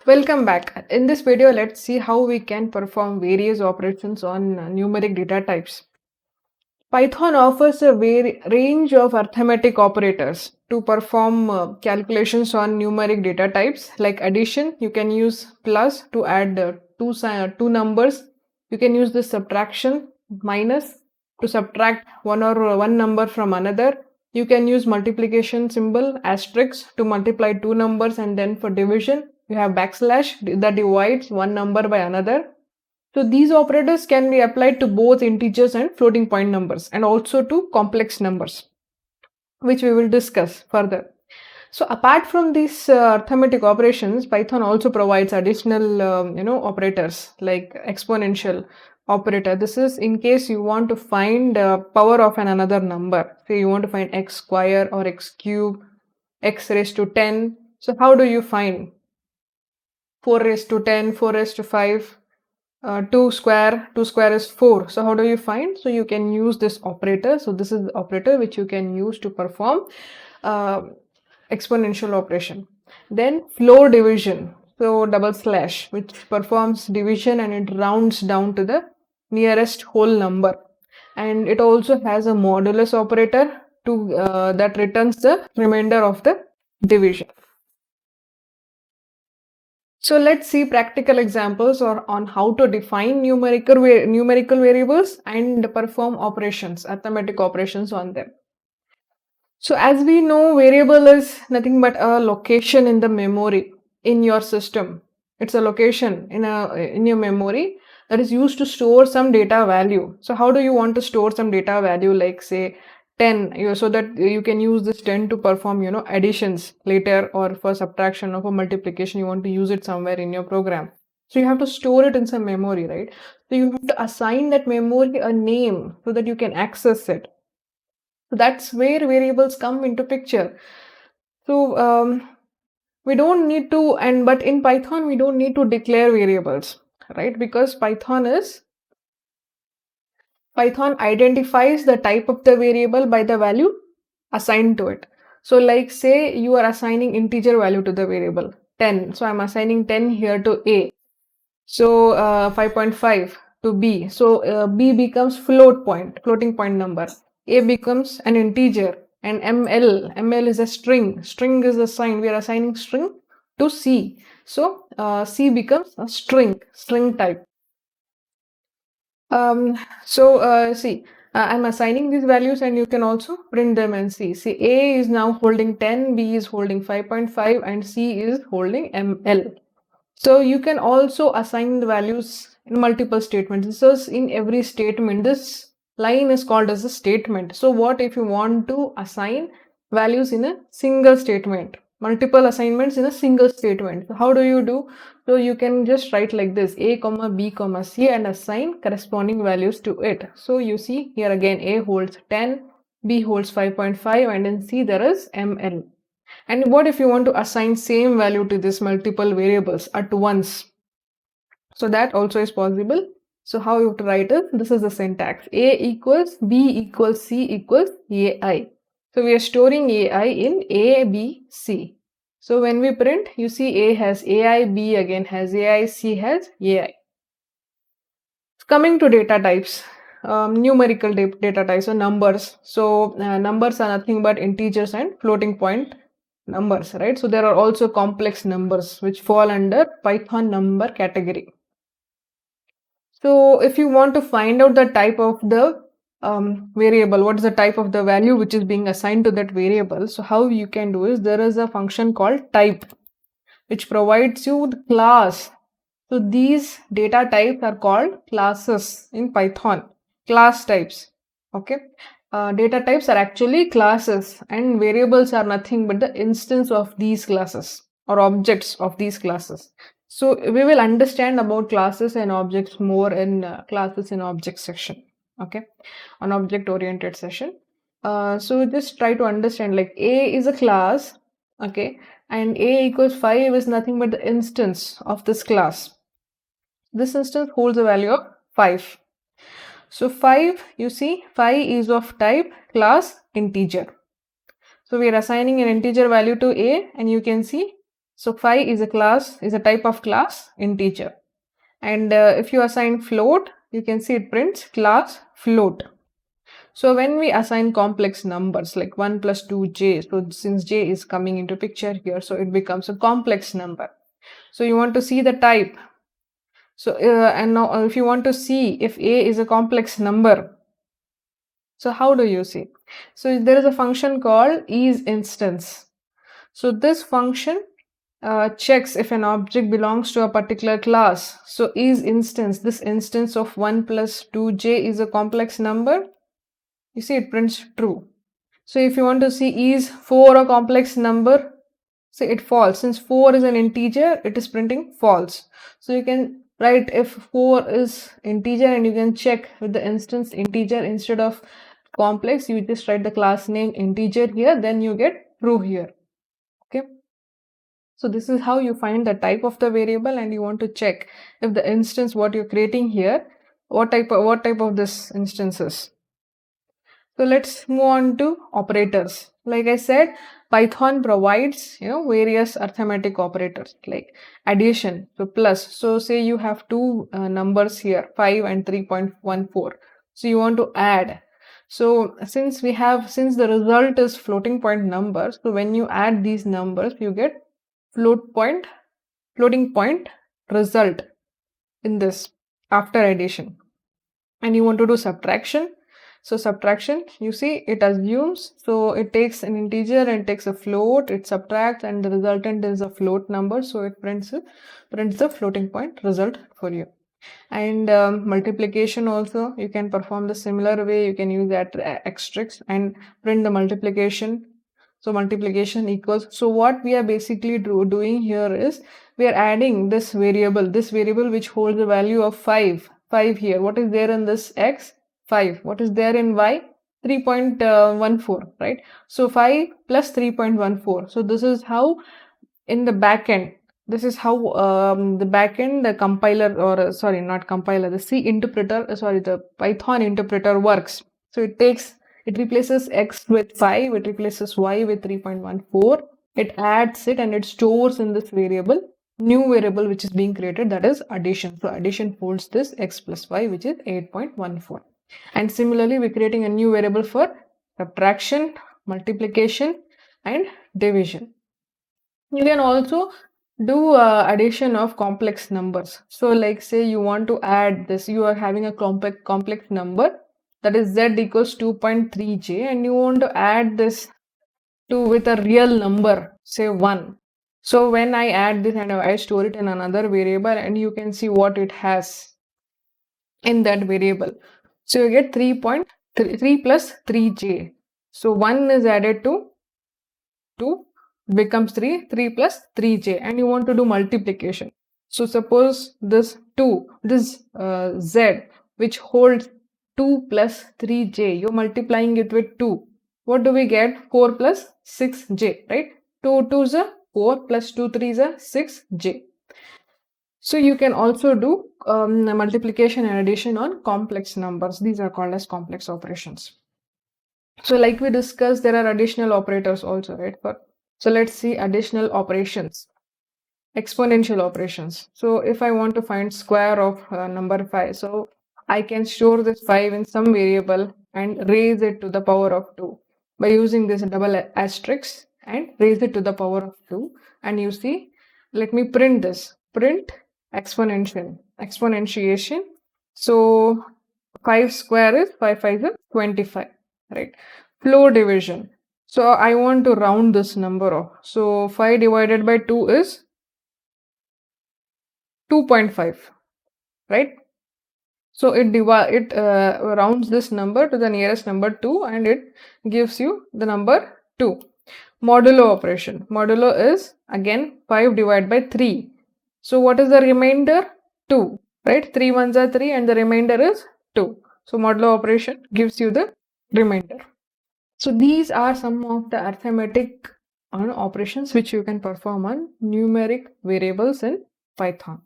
Welcome back. In this video, let's see how we can perform various operations on numeric data types. Python offers a range of arithmetic operators to perform calculations on numeric data types. Like addition, you can use plus to add two numbers. You can use the subtraction, minus, to subtract one number from another. You can use multiplication symbol, asterisk, to multiply two numbers, and then for division you have backslash that divides one number by another. So these operators can be applied to both integers and floating point numbers, and also to complex numbers, which we will discuss further. So apart from these arithmetic operations, Python also provides additional operators like exponential operator. This is in case you want to find power of another number. Say you want to find x square or x cube, x raised to 10. So how do you find 4 raised to 10, 4 raised to 5? 2 square is 4. So how do you find? So you can use this operator. So this is the operator which you can use to perform exponential operation. Then floor division, so double slash, which performs division and it rounds down to the nearest whole number. And it also has a modulus operator to that returns the remainder of the division. So let's see practical examples on how to define numerical variables and perform operations, arithmetic operations on them. So as we know, variable is nothing but a location in the memory in your system. It's a location in your memory that is used to store some data value. So how do you want to store some data value, like say 10, so that you can use this 10 to perform additions later, or for subtraction or for multiplication you want to use it somewhere in your program. So you have to store it in some memory, right? So you have to assign that memory a name so that you can access it. So that's where variables come into picture. So we don't need to, but in Python we don't need to declare variables, right? Because Python identifies the type of the variable by the value assigned to it. So like say you are assigning integer value to the variable 10. So I'm assigning 10 here to A. So 5.5 to B. So B becomes floating point number. A becomes an integer, and ML is a string. String is a sign. We are assigning string to C. So C becomes a string type. See, I'm assigning these values, and you can also print them and see. See, A is now holding 10, B is holding 5.5, and C is holding ML. So you can also assign the values in multiple statements. This is in every statement. This line is called as a statement. So what if you want to assign values in a single statement? Multiple assignments in a single statement. So how do you do? So you can just write like this: A comma B comma C, and assign corresponding values to it. So you see here again, A holds 10, B holds 5.5, and in C there is ML. And what if you want to assign same value to this multiple variables at once? So that also is possible. So how you have to write it? This is the syntax: A equals B equals C equals AI. So we are storing AI in A, B, C. So when we print, you see A has AI, B again has AI, C has AI. Coming to data types, numerical data types or numbers. So numbers are nothing but integers and floating point numbers, right? So there are also complex numbers which fall under Python number category. So if you want to find out the type of the variable, what is the type of the value which is being assigned to that variable, so how you can do is, there is a function called type which provides you the class. So these data types are called classes in Python, class types. Okay. Data types are actually classes, and variables are nothing but the instance of these classes or objects of these classes. So we will understand about classes and objects more in classes and objects section. Okay, on object oriented session. So just try to understand, like A is a class, okay, and A equals 5 is nothing but the instance of this class. This instance holds a value of 5. So 5, you see, 5 is of type class integer. So we are assigning an integer value to A, and you can see So phi is a type of class integer. And if you assign float, you can see it prints class float. So when we assign complex numbers like 1 plus 2j, so since j is coming into picture here, so it becomes a complex number. So you want to see the type. So and now if you want to see if a is a complex number, so how do you see? So there is a function called isInstance. So this function checks if an object belongs to a particular class. So isInstance, this instance of 1 plus 2j is a complex number. You see it prints true. So if you want to see is 4 a complex number, say it false. Since 4 is an integer, it is printing false. So you can write if 4 is integer and you can check with the instance integer instead of complex, you just write the class name integer here, then you get true here. Okay. So this is how you find the type of the variable, and you want to check if the instance what you're creating here, what type of this instance is. So let's move on to operators. Like I said, Python provides various arithmetic operators like addition, so plus. So say you have two numbers here, 5 and 3.14. So you want to add. So since the result is floating point number, so when you add these numbers, you get floating point result in this after addition. And you want to do subtraction. So subtraction, you see it assumes, so it takes an integer and takes a float, it subtracts, and the resultant is a float number, so it prints the floating point result for you. And multiplication also, you can perform the similar way. You can use that asterisk and print the multiplication. So multiplication equals, so what we are basically doing here is we are adding this variable which holds the value of 5 here. What is there in this x? 5. What is there in y? 3.14, right? So 5 plus 3.14. So this is how in the backend, this is how the backend, the compiler, or sorry, not compiler, the C interpreter, the Python interpreter works. So it replaces x with 5, it replaces y with 3.14, it adds it and it stores in this new variable which is being created, that is addition. So addition holds this x plus y, which is 8.14. And similarly, we're creating a new variable for subtraction, multiplication, and division. You can also do addition of complex numbers. So like say you want to add this, you are having a complex number, that is z equals 2.3j, and you want to add this with a real number, say 1. So when I add this and I store it in another variable, and you can see what it has in that variable. So you get 3 plus 3j. So 1 is added to 2 becomes 3 plus 3j, and you want to do multiplication. So suppose this z which holds 2 plus 3j, you're multiplying it with 2. What do we get? 4 plus 6j, right? 2 is a 4 plus 2 3 is a 6j. So you can also do multiplication and addition on complex numbers. These are called as complex operations. So like we discussed, there are additional operators also, right? So let's see additional operations. Exponential operations. So if I want to find square of number 5, so I can store this 5 in some variable and raise it to the power of 2 by using this double asterisk and raise it to the power of 2. And you see, let me print this. Print exponentiation. So 5 square is 5 is 25, right? Floor division. So I want to round this number off. So 5 divided by 2 is 2.5, right? So it rounds this number to the nearest number 2 and it gives you the number 2. Modulo operation. Modulo is again 5 divided by 3. So what is the remainder? 2, right? 3 ones are 3 and the remainder is 2. So modulo operation gives you the remainder. So these are some of the arithmetic operations which you can perform on numeric variables in Python.